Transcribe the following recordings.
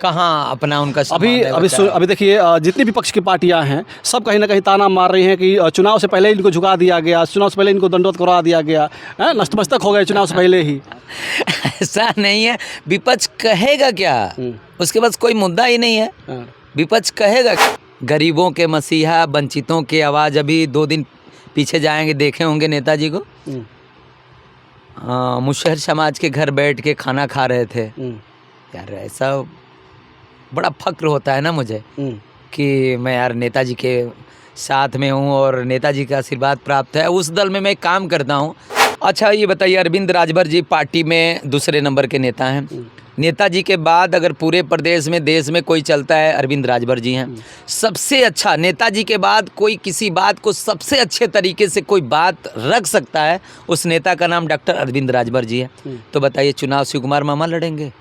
कहाँ अपना उनका अभी देखिए जितनी विपक्ष की पार्टियां हैं सब कहीं ना कहीं ताना मार रही हैं कि चुनाव से पहले इनको झुका दिया गया, चुनाव से पहले इनको दंडवत करवा दिया गया, नतमस्तक हो गए चुनाव से पहले ही। ऐसा नहीं है, विपक्ष कहेगा क्या, उसके पास कोई मुद्दा ही नहीं है। विपक्ष कहेगा गरीबों के मसीहा, वंचितों की आवाज़। अभी 2 दिन पीछे जाएंगे, देखे होंगे नेताजी को मुशहर समाज के घर बैठ के खाना खा रहे थे। यार ऐसा बड़ा फक्र होता है ना मुझे कि मैं यार नेताजी के साथ में हूँ और नेताजी का आशीर्वाद प्राप्त है, उस दल में मैं काम करता हूँ। अच्छा ये बताइए, अरविंद राजभर जी पार्टी में दूसरे नंबर के नेता हैं। नेताजी के बाद अगर पूरे प्रदेश में, देश में कोई चलता है, अरविंद राजभर जी हैं। सबसे अच्छा नेताजी के बाद कोई किसी बात को सबसे अच्छे तरीके से कोई बात रख सकता है, उस नेता का नाम डॉक्टर अरविंद राजभर जी है। तो बताइए, चुनाव शिव कुमार मामा लड़ेंगे?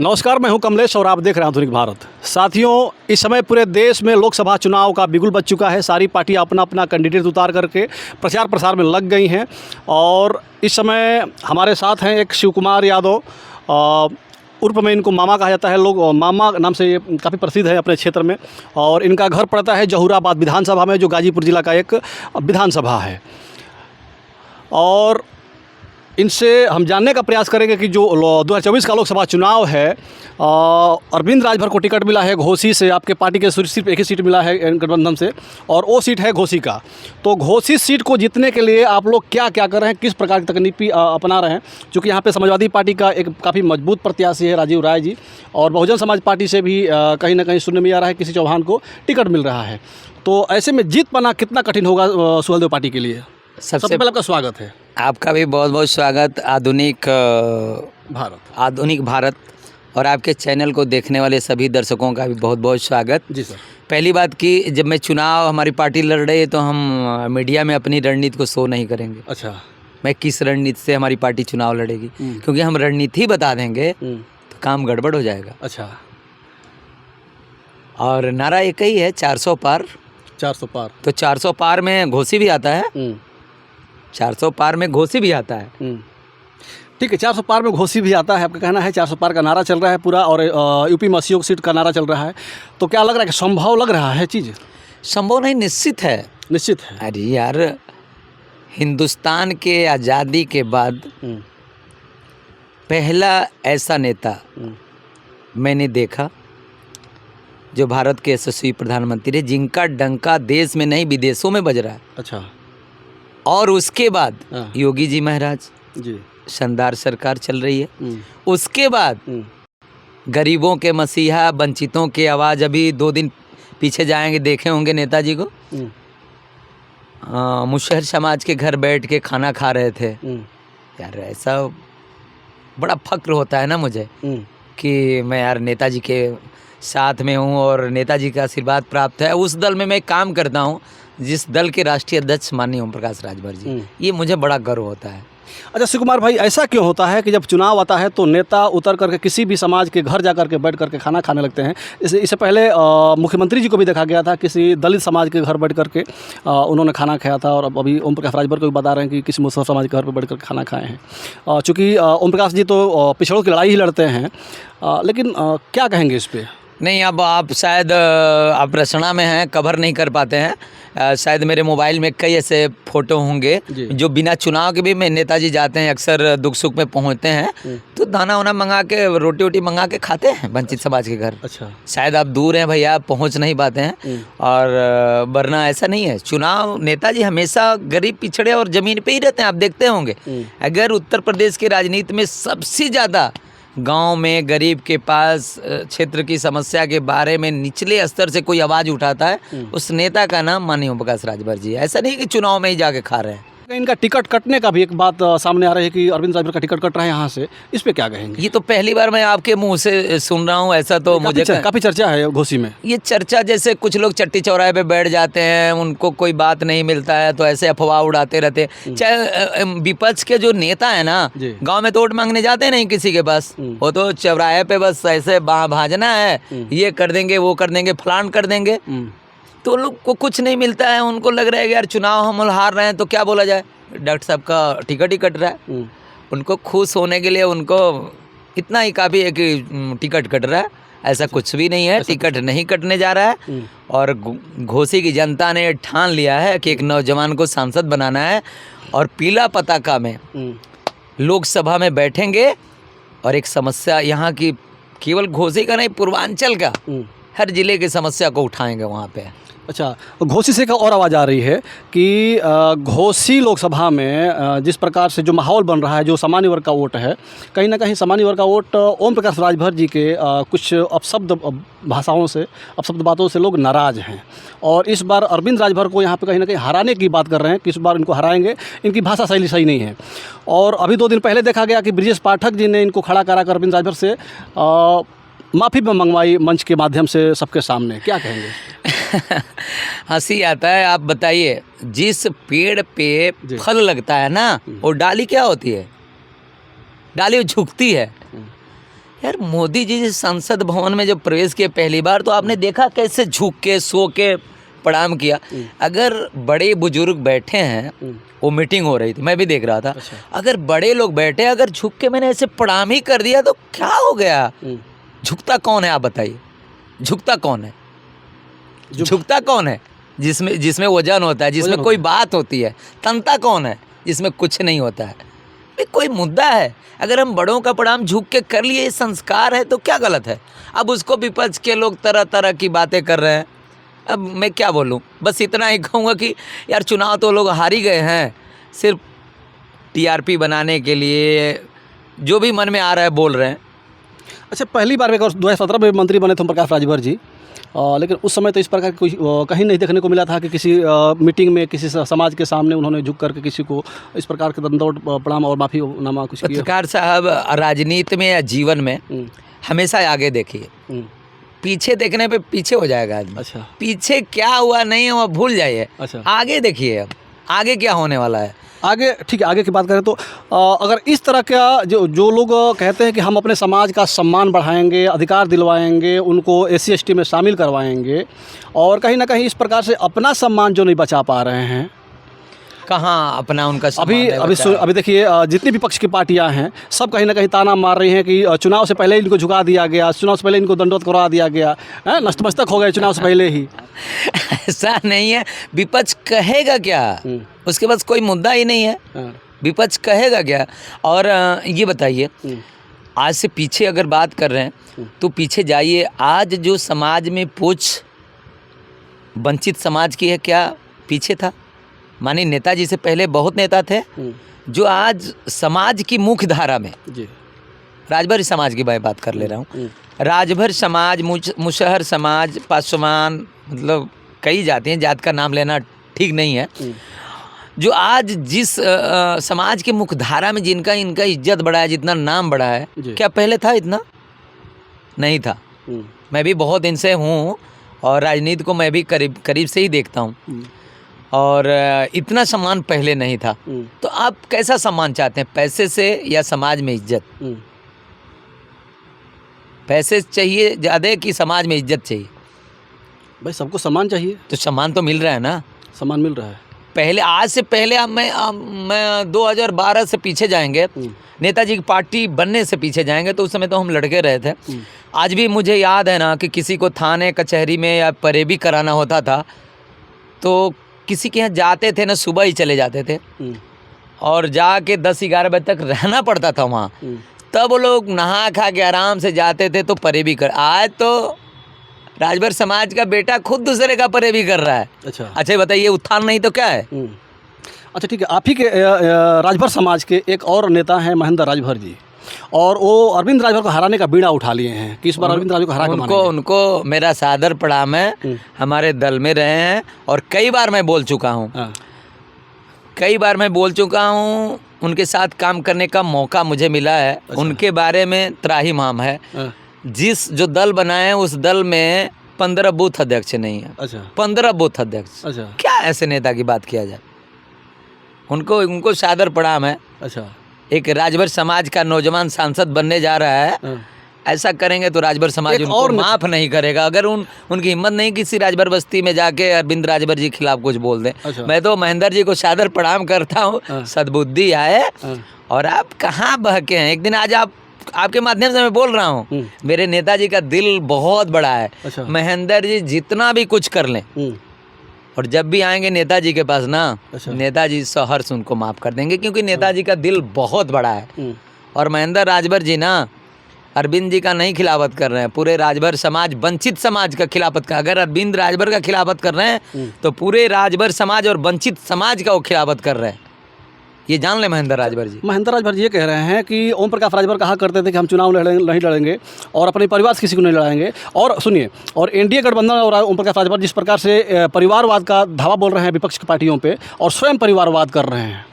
नमस्कार, मैं हूं कमलेश और आप देख रहे हैं आधुनिक भारत। साथियों, इस समय पूरे देश में लोकसभा चुनाव का बिगुल बज चुका है। सारी पार्टियां अपना अपना कैंडिडेट उतार करके प्रचार प्रसार में लग गई हैं और इस समय हमारे साथ हैं एक शिव कुमार यादव, उर्फ में इनको मामा कहा जाता है, लोग मामा नाम से ये काफ़ी प्रसिद्ध है अपने क्षेत्र में। और इनका घर पड़ता है जहूराबाद विधानसभा में, जो गाजीपुर जिला का एक विधानसभा है। और इनसे हम जानने का प्रयास करेंगे कि जो 2024 का लोकसभा चुनाव है, अरविंद राजभर को टिकट मिला है घोसी से, आपके पार्टी के सिर्फ एक ही सीट मिला है गठबंधन से, और वो सीट है घोसी का। तो घोसी सीट को जीतने के लिए आप लोग क्या क्या कर रहे हैं, किस प्रकार की तकनीकी अपना रहे हैं? क्योंकि यहाँ पे समाजवादी पार्टी का एक काफ़ी मजबूत प्रत्याशी है राजीव राय जी, और बहुजन समाज पार्टी से भी कहीं ना कहीं सुनने में आ रहा है किसी चौहान को टिकट मिल रहा है। तो ऐसे में जीत पाना कितना कठिन होगा सुहेलदेव पार्टी के लिए? सबसे पहले आपका स्वागत है। आपका भी बहुत बहुत स्वागत आधुनिक भारत और आपके चैनल को देखने वाले सभी दर्शकों का भी बहुत बहुत स्वागत। जी सर। पहली बात कि जब मैं चुनाव हमारी पार्टी लड़ रही है तो हम मीडिया में अपनी रणनीति को शो नहीं करेंगे। अच्छा। मैं किस रणनीति से हमारी पार्टी चुनाव लड़ेगी, क्योंकि हम रणनीति बता देंगे तो काम गड़बड़ हो जाएगा। अच्छा। और नारा एक ही है, 400 पार। 400 पार। तो 400 पार में घोसी भी आता है, 400 पार में घोसी भी आता है। ठीक है, 400 पार में घोसी भी आता है, आपका कहना है। 400 पार का नारा चल रहा है पूरा, और यूपी में 80 सीट का नारा चल रहा है। तो क्या लग रहा है कि संभव लग रहा है चीज़? संभव नहीं, निश्चित है। निश्चित है। अरे यार, हिंदुस्तान के आज़ादी के बाद पहला ऐसा नेता मैंने देखा जो भारत के यशस्वी प्रधानमंत्री है, जिनका डंका देश में नहीं विदेशों में बज रहा है। अच्छा। और उसके बाद योगी जी महाराज जी, शानदार सरकार चल रही है। उसके बाद गरीबों के मसीहा, वंचितों की आवाज़। अभी 2 दिन पीछे जाएंगे, देखे होंगे नेताजी को मुशहर समाज के घर बैठ के खाना खा रहे थे। यार ऐसा बड़ा फक्र होता है ना मुझे कि मैं यार नेताजी के साथ में हूँ और नेताजी का आशीर्वाद प्राप्त है, उस दल में मैं काम करता हूँ जिस दल के राष्ट्रीय अध्यक्ष माननीय ओम प्रकाश राजभर जी। ये मुझे बड़ा गर्व होता है। अच्छा शिव कुमार भाई, ऐसा क्यों होता है कि जब चुनाव आता है तो नेता उतर करके किसी भी समाज के घर जा करके बैठ करके खाना खाने लगते हैं? इससे पहले मुख्यमंत्री जी को भी देखा गया था किसी दलित समाज के घर बैठ करके उन्होंने खाना खाया था, और अभी ओम प्रकाश राजभर को भी बता रहे हैं कि किसी मुसलमान समाज के घर पर बैठ करके खाना खाए हैं। चूँकि ओम प्रकाश जी तो पिछड़ों की लड़ाई ही लड़ते हैं, लेकिन क्या कहेंगे इस पर? नहीं, अब आप शायद आप रचना में हैं, कवर नहीं कर पाते हैं। शायद मेरे मोबाइल में कई ऐसे फ़ोटो होंगे जो बिना चुनाव के भी मैं नेताजी जाते हैं, अक्सर दुख सुख में पहुंचते हैं तो दाना वाना मंगा के, रोटी वोटी मंगा के खाते हैं वंचित समाज के घर। अच्छा। शायद आप दूर हैं भैया, पहुंच नहीं पाते हैं। और वरना ऐसा नहीं है, चुनाव नेताजी हमेशा गरीब, पिछड़े और ज़मीन पे ही रहते हैं। आप देखते होंगे, अगर उत्तर प्रदेश की राजनीति में सबसे ज़्यादा गांव में गरीब के पास क्षेत्र की समस्या के बारे में निचले स्तर से कोई आवाज़ उठाता है, उस नेता का नाम माननीय ओम प्रकाश राजभर जी है। ऐसा नहीं कि चुनाव में ही जाके खा रहे हैं। इनका टिकट कटने का भी एक बात सामने आ रही है कि अरविंद राजभर का टिकट कट रहा है यहाँ से, इस पे क्या कहेंगे? ये तो पहली बार मैं आपके मुंह से सुन रहा हूँ। ऐसा तो मुझे काफ़ी चर्चा है घोसी में। ये चर्चा जैसे कुछ लोग चट्टी चौराहे पे बैठ जाते हैं, उनको कोई बात नहीं मिलता है तो ऐसे अफवाह उड़ाते रहते हैं। चाहे विपक्ष के जो नेता है ना, गाँव में तो वोट मांगने जाते नहीं किसी के पास, वो तो चौराहे पे बस ऐसे भाजना है, ये कर देंगे, वो कर देंगे, फलान कर देंगे, तो लोग को कुछ नहीं मिलता है। उनको लग रहा है कि यार चुनाव हम हार रहे हैं तो क्या बोला जाए, डॉक्टर साहब का टिकट ही कट रहा है। उनको खुश होने के लिए उनको इतना ही काफ़ी है कि टिकट कट रहा है, ऐसा कुछ भी नहीं है, टिकट नहीं कटने जा रहा है। और घोसी की जनता ने ठान लिया है कि एक नौजवान को सांसद बनाना है और पीला पताका में लोकसभा में बैठेंगे और एक समस्या यहाँ की, केवल घोसी का नहीं पूर्वांचल का हर जिले की समस्या को उठाएंगे वहाँ पे। अच्छा, घोसी से एक और आवाज़ आ रही है कि घोसी लोकसभा में जिस प्रकार से जो माहौल बन रहा है, जो सामान्य वर्ग का वोट है, कहीं ना कहीं सामान्य वर्ग का वोट ओम प्रकाश राजभर जी के कुछ अपशब्द भाषाओं से, अपशब्द बातों से लोग नाराज़ हैं और इस बार अरविंद राजभर को यहाँ पे कहीं ना कहीं हराने की बात कर रहे हैं कि इस बार इनको हराएंगे, इनकी भाषा शैली सही नहीं है। और अभी 2 दिन पहले देखा गया कि ब्रिजेश पाठक जी ने इनको खड़ा करा कर अरविंद राजभर से माफ़ी मंगवाई मंच के माध्यम से सबके सामने, क्या कहेंगे? हंसी आता है। आप बताइए, जिस पेड़ पे फल लगता है ना, वो डाली क्या होती है? डाली झुकती है। यार मोदी जी संसद भवन में जब प्रवेश किए पहली बार, तो आपने देखा कैसे झुक के सो के प्रणाम किया। अगर बड़े बुजुर्ग बैठे हैं, वो मीटिंग हो रही थी, मैं भी देख रहा था। अगर बड़े लोग बैठे, अगर झुक के मैंने ऐसे प्रणाम ही कर दिया तो क्या हो गया? झुकता कौन है आप बताइए? झुकता कौन है? झुकता कौन है? जिसमें वजन होता है, जिसमें कोई बात होती है। तनता कौन है? जिसमें कुछ नहीं होता है। ये कोई मुद्दा है? अगर हम बड़ों का प्रणाम झुक के कर लिए, संस्कार है, तो क्या गलत है? अब उसको विपक्ष के लोग तरह तरह की बातें कर रहे हैं। अब मैं क्या बोलूं? बस इतना ही कहूँगा कि यार चुनाव तो लोग हार ही गए हैं, सिर्फ टीआरपी बनाने के लिए जो भी मन में आ रहा है बोल रहे हैं। अच्छा, पहली बार में 2017 में मंत्री बने थे ओम प्रकाश राजभर जी, लेकिन उस समय तो इस प्रकार कोई कहीं नहीं देखने को मिला था कि किसी मीटिंग में किसी समाज के सामने उन्होंने झुक करके किसी को इस प्रकार के दंडोत प्रणाम और माफ़ीनामा कुछ किया। पत्रकार साहब, राजनीति में या जीवन में हमेशा आगे देखिए, पीछे देखने पे पीछे हो जाएगा आदमी। अच्छा, पीछे क्या हुआ नहीं हुआ भूल जाइए। अच्छा, आगे देखिए, अब आगे क्या होने वाला है। आगे ठीक है, आगे की बात करें तो अगर इस तरह का जो लोग कहते हैं कि हम अपने समाज का सम्मान बढ़ाएंगे, अधिकार दिलवाएंगे, उनको SC ST में शामिल करवाएंगे, और कहीं ना कहीं इस प्रकार से अपना सम्मान जो नहीं बचा पा रहे हैं, कहाँ अपना उनका अभी देखिए, जितनी विपक्ष की पार्टियां हैं सब कहीं ना कहीं ताना मार रही हैं कि चुनाव से पहले इनको झुका दिया गया, चुनाव से पहले इनको दंडोत करवा दिया गया, नतमस्तक हो गए चुनाव से पहले ही। ऐसा नहीं है। विपक्ष कहेगा क्या? उसके पास कोई मुद्दा ही नहीं है। विपक्ष कहेगा क्या? और ये बताइए, आज से पीछे अगर बात कर रहे हैं तो पीछे जाइए। आज जो समाज में पूछ वंचित समाज की है, क्या पीछे था? मानिए नेताजी से पहले बहुत नेता थे जो आज समाज की मुख्य धारा में, राजभर समाज की मैं बात कर ले रहा हूँ, राजभर समाज, मुशहर समाज, पासवान, मतलब कई जाति हैं, जात का नाम लेना ठीक नहीं है, जो आज जिस समाज के मुख्य धारा में जिनका इनका इज्जत बढ़ा है, जितना नाम बढ़ा है, क्या पहले था? इतना नहीं था। मैं भी बहुत दिन से हूँ और राजनीति को मैं भी करीब से ही देखता हूँ, और इतना सम्मान पहले नहीं था। तो आप कैसा सम्मान चाहते हैं, पैसे से या समाज में इज्जत? पैसे चाहिए ज़्यादा कि समाज में इज्जत चाहिए? भाई सबको सम्मान चाहिए। तो सम्मान तो मिल रहा है ना? सम्मान मिल रहा है। पहले, आज से पहले अब मैं 2012 से पीछे जाएंगे, नेताजी की पार्टी बनने से पीछे जाएंगे, तो उस समय तो हम लड़के रहे थे। आज भी मुझे याद है ना कि किसी को थाने कचहरी में या परेबी कराना होता था तो किसी के यहाँ जाते थे ना, सुबह ही चले जाते थे और जाके 10-11 बजे तक रहना पड़ता था वहाँ। तब वो लोग नहा खा के आराम से जाते थे तो परेबी कर। आज तो राजभर समाज का बेटा खुद दूसरे का परेबी कर रहा है। अच्छा बताइए, उत्थान नहीं तो क्या है? अच्छा ठीक है, आप ही के राजभर समाज के एक और नेता हैं महेंद्र राजभर जी, और वो अरविंद राजभर को हराने का बीड़ा उठा लिए हैं कि इस बार अरविंद राजभर को हरा के उनको मेरा सादर प्रणाम है। हमारे दल में रहे हैं और कई बार मैं बोल चुका हूँ, उनके साथ काम करने का मौका मुझे मिला है। उनके बारे में त्राही माम है। जिस जो दल बनाए हैं उस दल में 15 बूथ अध्यक्ष नहीं है। 15 बूथ अध्यक्ष। क्या ऐसे नेता की बात किया जाए? उनको सादर प्रणाम है। एक राजभर समाज का नौजवान सांसद बनने जा रहा है, ऐसा करेंगे तो राजभर समाज उनको माफ़ नहीं करेगा। अगर उनकी हिम्मत नहीं किसी राजभर बस्ती में जाके अरविंद राजभर जी के खिलाफ कुछ बोल दें। मैं तो महेंद्र जी को सादर प्रणाम करता हूँ, सद्बुद्धि आए। और आप कहाँ बहके हैं? एक दिन आज आप आपके माध्यम से मैं बोल रहा हूँ, मेरे नेताजी का दिल बहुत बड़ा है। अच्छा। महेंद्र जी जितना भी कुछ कर लें, और जब भी आएंगे नेताजी के पास ना, अच्छा। नेताजी सहर्ष उनको माफ़ कर देंगे, क्योंकि नेताजी का दिल बहुत बड़ा है। और महेंद्र राजभर जी ना अरविंद जी का नहीं खिलाफत कर रहे हैं, पूरे राजभर समाज, वंचित समाज का खिलाफत का। अगर अरविंद राजभर का खिलाफत कर रहे हैं तो पूरे राजभर समाज और वंचित समाज का वो खिलाफत कर रहे हैं, ये जान ले महेंद्र राजभर जी। महेंद्र राजभर जी ये कह रहे हैं कि ओम प्रकाश राजभर कहा करते थे कि हम चुनाव नहीं लड़ेंगे और अपने परिवार से किसी को नहीं लड़ाएंगे। और सुनिए, और एनडीए गठबंधन और ओम प्रकाश राजभर जिस प्रकार से परिवारवाद का धावा बोल रहे हैं विपक्ष की पार्टियों पे, और स्वयं परिवारवाद कर रहे हैं।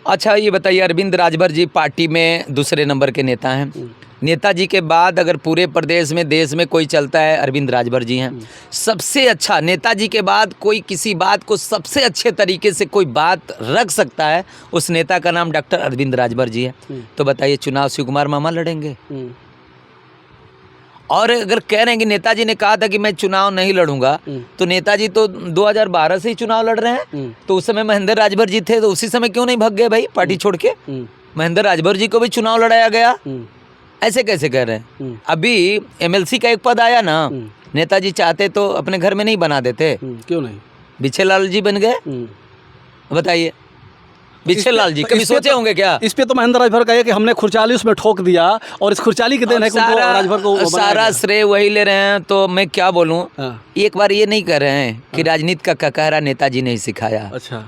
अच्छा ये बताइए, अरविंद राजभर जी पार्टी में दूसरे नंबर के नेता हैं। नेताजी के बाद अगर पूरे प्रदेश में, देश में कोई चलता है, अरविंद राजभर जी हैं। सबसे अच्छा, नेताजी के बाद कोई किसी बात को सबसे अच्छे तरीके से कोई बात रख सकता है, उस नेता का नाम डॉक्टर अरविंद राजभर जी है। तो बताइए, चुनाव शिव कुमार मामा लड़ेंगे? और अगर कह रहे हैं कि नेताजी ने कहा था कि मैं चुनाव नहीं लड़ूंगा, तो नेताजी तो 2012 से ही चुनाव लड़ रहे हैं। तो उस समय महेंद्र राजभर जी थे, तो उसी समय क्यों नहीं भाग गए भाई पार्टी छोड़ के? महेंद्र राजभर जी को भी चुनाव लड़ाया गया, ऐसे कैसे कह रहे हैं? अभी एमएलसी का एक पद आया ना, नेताजी चाहते तो अपने घर में नहीं बना देते, क्यों नहीं? बिछे लाल जी बन गए। बताइए, बिछे लाल जी कभी सोचे होंगे क्या? इस पे तो महेंद्र राजभर का है कि हमने खुरचाली उसमें ठोक दिया, और इस खुरचाली के देन है कि उनको राजभर को सारा श्रेय वही ले रहे हैं। तो मैं क्या बोलूं, एक बार ये नहीं कह रहे हैं कि राजनीति का ककहरा नेताजी ने सिखाया। अच्छा।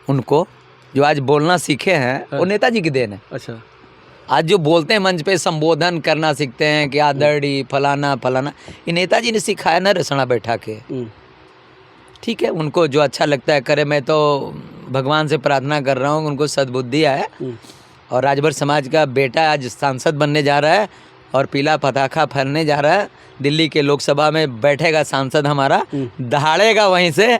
उनको जो आज बोलना सीखे हैं वो नेताजी की देन है। अच्छा। आज जो बोलते हैं मंच पे, संबोधन करना सीखते हैं कि आदरणी फलाना फलाना, ये नेताजी ने सिखाया ना रसना बैठा के। ठीक है, उनको जो अच्छा लगता है करे। मैं तो भगवान से प्रार्थना कर रहा हूँ उनको सद्बुद्धि आए, और राजभर समाज का बेटा आज सांसद बनने जा रहा है और पीला पताखा फहरने जा रहा है। दिल्ली के लोकसभा में बैठेगा सांसद हमारा, दहाड़ेगा वहीं से,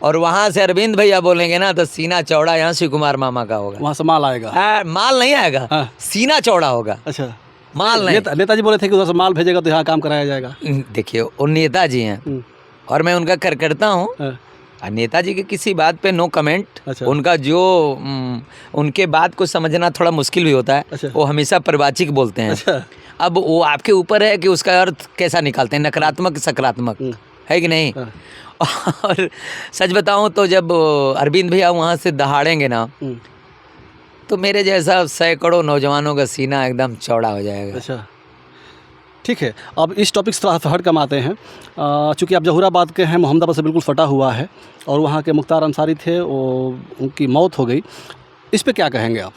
और वहाँ से अरविंद भैया बोलेंगे ना तो सीना चौड़ा यहाँ शिव कुमार मामा का होगा। वहाँ से माल आएगा? माल नहीं आएगा। हाँ। सीना चौड़ा होगा। अच्छा, माल नहीं। नेताजी बोले थे कि उधर से माल भेजेगा तो यहाँ काम कराया जाएगा। देखिए, वो नेताजी हैं और मैं उनका करता हूँ। नेताजी की किसी बात पे नो कमेंट। अच्छा। उनका जो उनके बात को समझना थोड़ा मुश्किल भी होता है। अच्छा। वो हमेशा परिवाचिक बोलते हैं। अच्छा। अब वो आपके ऊपर है कि उसका अर्थ कैसा निकालते हैं, नकारात्मक सकारात्मक, है कि नहीं? और सच बताऊं तो जब अरविंद भैया वहाँ से दहाड़ेंगे ना, तो मेरे जैसा सैकड़ों नौजवानों का सीना एकदम चौड़ा हो जाएगा। अच्छा, ठीक है। अब इस टॉपिक से थोड़ा हट कम आते हैं। चूँकि आप जहूराबाद के हैं, मोहम्मदाबाद से बिल्कुल फटा हुआ है, और वहाँ के मुख्तार अंसारी थे, वो उनकी मौत हो गई। इस पे क्या कहेंगे आप?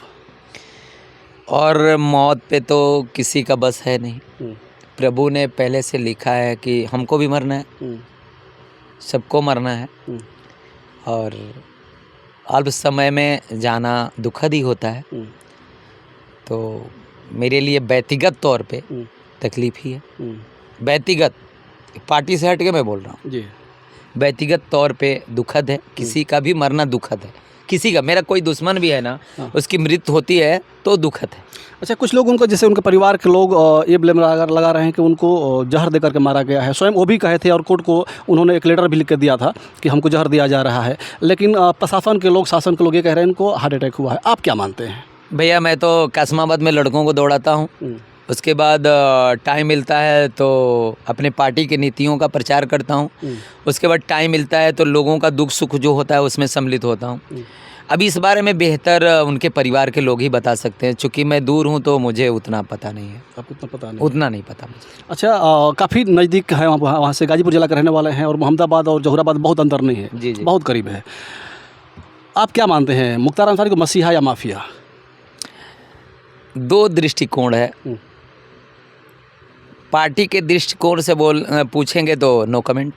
और मौत पे तो किसी का बस है नहीं। प्रभु ने पहले से लिखा है कि हमको भी मरना है, सबको मरना है, और अल्प समय में जाना दुखद ही होता है। तो मेरे लिए व्यक्तिगत तौर पे तकलीफ ही है। व्यक्तिगत, पार्टी से हट के मैं बोल रहा हूँ जी। व्यक्तिगत तौर पे दुखद है, किसी का भी मरना दुखद है। किसी का, मेरा कोई दुश्मन भी है ना, उसकी मृत्यु होती है तो दुखद है। अच्छा, कुछ लोग उनको, जैसे उनके परिवार के लोग ये ब्लेम लगा रहे हैं कि उनको जहर दे करके मारा गया है। स्वयं वो भी कहे थे, और कोर्ट को उन्होंने एक लेटर भी लिख के दिया था कि हमको जहर दिया जा रहा है। लेकिन प्रशासन के लोग, शासन के लोग ये कह रहे हैं इनको हार्ट अटैक हुआ है। आप क्या मानते हैं? भैया, मैं तो कासमाबाद में लड़कों को दौड़ाता हूँ, उसके बाद टाइम मिलता है तो अपने पार्टी के नीतियों का प्रचार करता हूँ, उसके बाद टाइम मिलता है तो लोगों का दुख सुख जो होता है उसमें सम्मिलित होता हूँ। अभी इस बारे में बेहतर उनके परिवार के लोग ही बता सकते हैं, चूँकि मैं दूर हूँ तो मुझे उतना पता नहीं है। आपको उतना पता नहीं? उतना नहीं पता मुझे। अच्छा, काफ़ी नज़दीक है वहाँ से, गाजीपुर जिला के रहने वाले हैं, और मोहम्मदाबाद और जहूराबाद बहुत अंतर नहीं है। जी जी, बहुत करीब है। आप क्या मानते हैं, मुख्तार अंसारी को मसीहा या माफिया? दो दृष्टिकोण है। पार्टी के दृष्टिकोण से पूछेंगे तो नो कमेंट।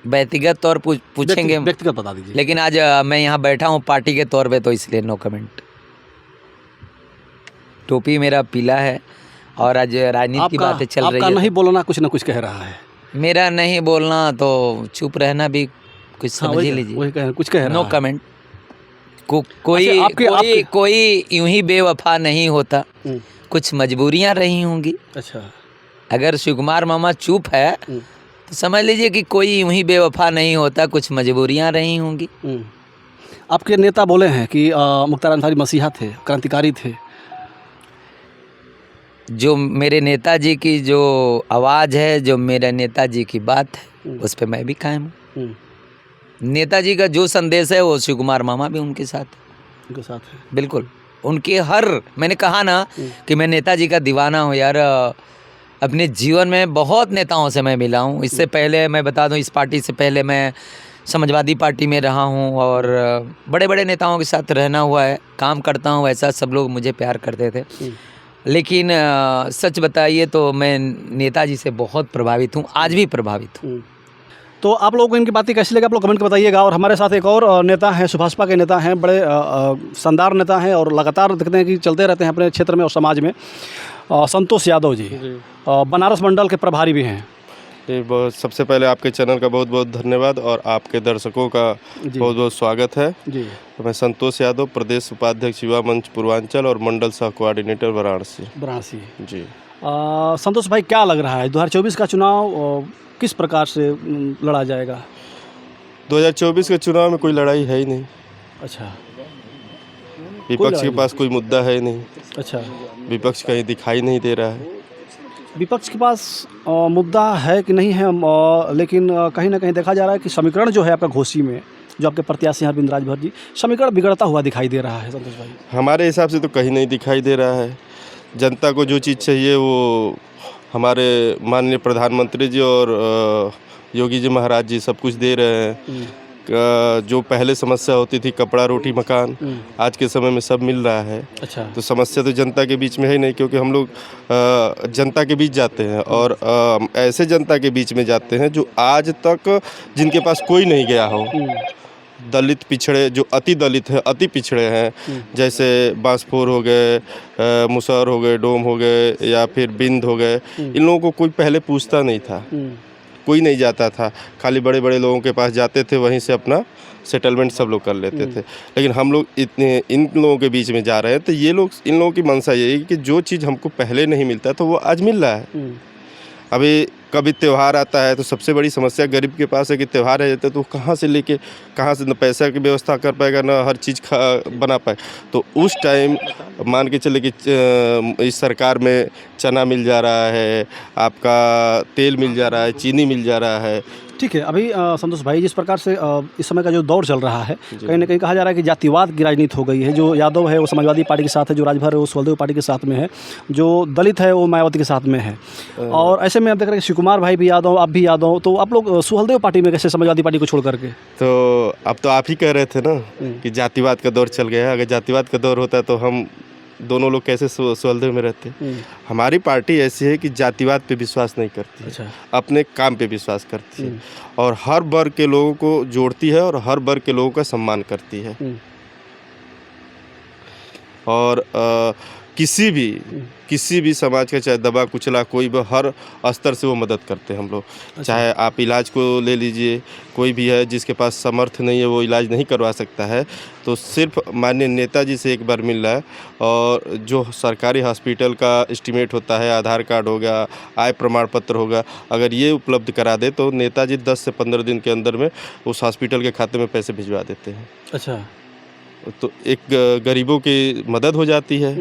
व्यक्तिगत तौर पूछेंगे, व्यक्तिगत बता दीजिए। लेकिन आज मैं यहाँ बैठा हूँ पार्टी के तौर पे, तो इसलिए नो कमेंट। टोपी मेरा पीला है, और आज राजनीति की बातें चल रही है। आपका नहीं बोलना कुछ ना कुछ कह रहा है। मेरा नहीं बोलना तो चुप रहना भी कुछ समझ ही लीजिए। कुछ कह रहा है। No comment. कोई यूं ही बेवफा नहीं होता, कुछ मजबूरियां रही होंगी। अच्छा, अगर शिव कुमार मामा चुप है तो समझ लीजिए कि कोई यूं ही बेवफा नहीं होता, कुछ मजबूरियां रही होंगी। आपके नेता बोले हैं कि मुख्तार अंसारी मसीहा थे, क्रांतिकारी थे। जो मेरे नेताजी की जो आवाज़ है, जो मेरे नेताजी की बात है, उस पे मैं भी कायम हूँ। नेताजी का जो संदेश है वो शिव कुमार मामा भी उनके साथ है। बिल्कुल। उनके मैंने कहा ना कि मैं नेताजी का दीवाना हूँ यार। अपने जीवन में बहुत नेताओं से मैं मिला हूँ। इससे पहले मैं बता दूँ, इस पार्टी से पहले मैं समाजवादी पार्टी में रहा हूँ और बड़े बड़े नेताओं के साथ रहना हुआ है, काम करता हूँ। ऐसा सब लोग मुझे प्यार करते थे। लेकिन सच बताइए तो मैं नेताजी से बहुत प्रभावित हूँ, आज भी प्रभावित हूँ। तो आप लोगों को इनकी बातें कैसी लगी आप लोग कमेंट कर बताइएगा। और हमारे साथ एक और नेता हैं, सुभाषपा के नेता हैं, बड़े शानदार नेता हैं और लगातार देखते हैं कि चलते रहते हैं अपने क्षेत्र में और समाज में। संतोष यादव जी बनारस मंडल के प्रभारी भी हैं। सबसे पहले आपके चैनल का बहुत बहुत धन्यवाद और आपके दर्शकों का बहुत बहुत स्वागत है जी। मैं संतोष यादव, प्रदेश उपाध्यक्ष युवा मंच पूर्वांचल और मंडल सह कोऑर्डिनेटर वाराणसी जी। संतोष भाई, क्या लग रहा है 2024 का चुनाव किस प्रकार से लड़ा जाएगा? 2024 के चुनाव में कोई लड़ाई है ही नहीं। अच्छा। विपक्ष के पास कोई मुद्दा है नहीं। अच्छा। विपक्ष कहीं दिखाई नहीं दे रहा है। विपक्ष के पास मुद्दा है कि नहीं है, लेकिन कहीं ना कहीं देखा जा रहा है कि समीकरण जो है आपका घोसी में, जो आपके प्रत्याशी हैं अरविंद राजभर जी, समीकरण बिगड़ता हुआ दिखाई दे रहा है। संतोष भाई, हमारे हिसाब से तो कहीं नहीं दिखाई दे रहा है। जनता को जो चीज़ चाहिए वो हमारे माननीय प्रधानमंत्री जी और योगी जी महाराज जी सब कुछ दे रहे हैं। जो पहले समस्या होती थी कपड़ा रोटी मकान, आज के समय में सब मिल रहा है। अच्छा। तो समस्या तो जनता के बीच में है नहीं, क्योंकि हम लोग जनता के बीच जाते हैं और ऐसे जनता के बीच में जाते हैं जो आज तक जिनके पास कोई नहीं गया हो। दलित पिछड़े, जो अति दलित हैं, अति पिछड़े हैं, जैसे बांसफोर हो गए, मुसहर हो गए, डोम हो गए या फिर बिंद हो गए, इन लोगों को कोई पहले पूछता नहीं था, कोई नहीं जाता था। खाली बड़े बड़े लोगों के पास जाते थे, वहीं से अपना सेटलमेंट सब लोग कर लेते थे। लेकिन हम लोग इन लोगों के बीच में जा रहे हैं तो ये लोग, इन लोगों की मंशा यही है कि जो चीज़ हमको पहले नहीं मिलता तो वो आज मिल रहा है। अभी कभी त्यौहार आता है तो सबसे बड़ी समस्या गरीब के पास है कि त्यौहार है जाता है तो कहाँ से लेके, कहाँ से न पैसा की व्यवस्था कर पाएगा, ना हर चीज़ बना पाए। तो उस टाइम मान के चले कि इस सरकार में चना मिल जा रहा है, आपका तेल मिल जा रहा है, चीनी मिल जा रहा है। ठीक है। अभी संतोष भाई, जिस प्रकार से इस समय का जो दौर चल रहा है, कहीं ना कहीं कहा जा रहा है कि जातिवाद की राजनीति हो गई है। जो यादव है वो समाजवादी पार्टी के साथ है, जो राजभर है वो सुहलदेव पार्टी के साथ में है, जो दलित है वो मायावती के साथ में है। और ऐसे में आप देख रहे हैं शिव कुमार भाई भी यादव, आप भी यादव, तो आप लोग सुहलदेव पार्टी में कैसे समाजवादी पार्टी को छोड़ करके? तो अब तो आप ही कह रहे थे ना कि जातिवाद का दौर चल गया है। अगर जातिवाद का दौर होता तो हम दोनों लोग कैसे सुहलदेव में रहते। हमारी पार्टी ऐसी है कि जातिवाद पे विश्वास नहीं करती। अच्छा। अपने काम पे विश्वास करती है और हर वर्ग के लोगों को जोड़ती है और हर वर्ग के लोगों का सम्मान करती है। और किसी भी समाज का, चाहे दबा कुचला कोई भी, हर स्तर से वो मदद करते हैं हम लोग। अच्छा। चाहे आप इलाज को ले लीजिए, कोई भी है जिसके पास समर्थ नहीं है वो इलाज नहीं करवा सकता है, तो सिर्फ माननीय नेताजी से एक बार मिल रहा है। और जो सरकारी हॉस्पिटल का एस्टीमेट होता है, आधार कार्ड हो गया, आय प्रमाण पत्र होगा, अगर ये उपलब्ध करा दे तो नेताजी 10 से 15 दिन के अंदर में उस हॉस्पिटल के खाते में पैसे भिजवा देते हैं। अच्छा। तो एक गरीबों की मदद हो जाती है।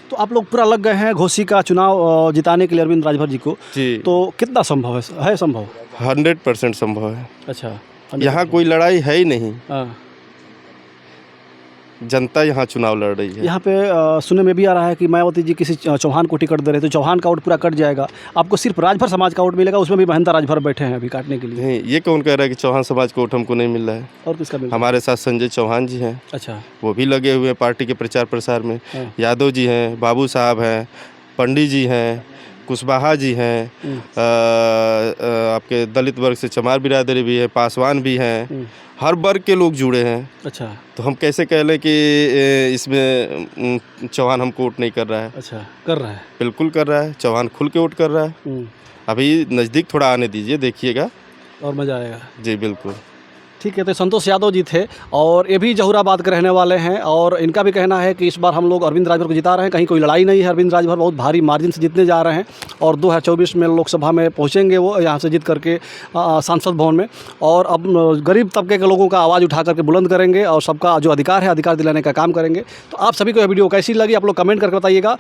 तो आप लोग पूरा लग गए हैं घोसी का चुनाव जिताने के लिए अरविंद राजभर जी को जी। तो कितना संभव है संभव? 100% संभव है। अच्छा। यहाँ कोई लड़ाई है ही नहीं। हाँ। जनता यहाँ चुनाव लड़ रही है। यहाँ पे सुनने में भी आ रहा है कि मायावती जी किसी चौहान को टिकट दे रहे, तो चौहान का वोट पूरा कट जाएगा, आपको सिर्फ राजभर समाज का वोट मिलेगा, उसमें भी महंता राजभर बैठे हैं अभी काटने के लिए। नहीं, ये कौन कह रहा है कि चौहान समाज का वोट हमको नहीं मिल रहा है? और किसका मिल रहा है? हमारे साथ संजय चौहान जी हैं। अच्छा। वो भी लगे हुए हैं पार्टी के प्रचार प्रसार में। यादव जी हैं, बाबू साहब हैं, पंडित जी हैं, कुशवाहा जी हैं, आपके दलित वर्ग से चमार बिरादरी भी है, पासवान भी हैं, हर वर्ग के लोग जुड़े हैं। अच्छा। तो हम कैसे कह लें कि इसमें चौहान हमको वोट नहीं कर रहा है? अच्छा, कर रहा है, बिल्कुल कर रहा है। चौहान खुल के वोट कर रहा है। अभी नज़दीक थोड़ा आने दीजिए, देखिएगा और मज़ा आएगा। जी बिल्कुल। ठीक है। तो संतोष यादव जी थे और ये भी जहुराबाद के रहने वाले हैं और इनका भी कहना है कि इस बार हम लोग अरविंद राजभर को जिता रहे हैं, कहीं कोई लड़ाई नहीं है। अरविंद राजभर बहुत भारी मार्जिन से जीतने जा रहे हैं और 2024 में लोकसभा में पहुंचेंगे वो, यहाँ से जीत करके सांसद भवन में, और अब गरीब तबके के लोगों का आवाज़ उठा करके बुलंद करेंगे और सबका जो अधिकार है अधिकार दिलाने का काम करेंगे। तो आप सभी को यह वीडियो कैसी लगी आप लोग कमेंट करके बताइएगा।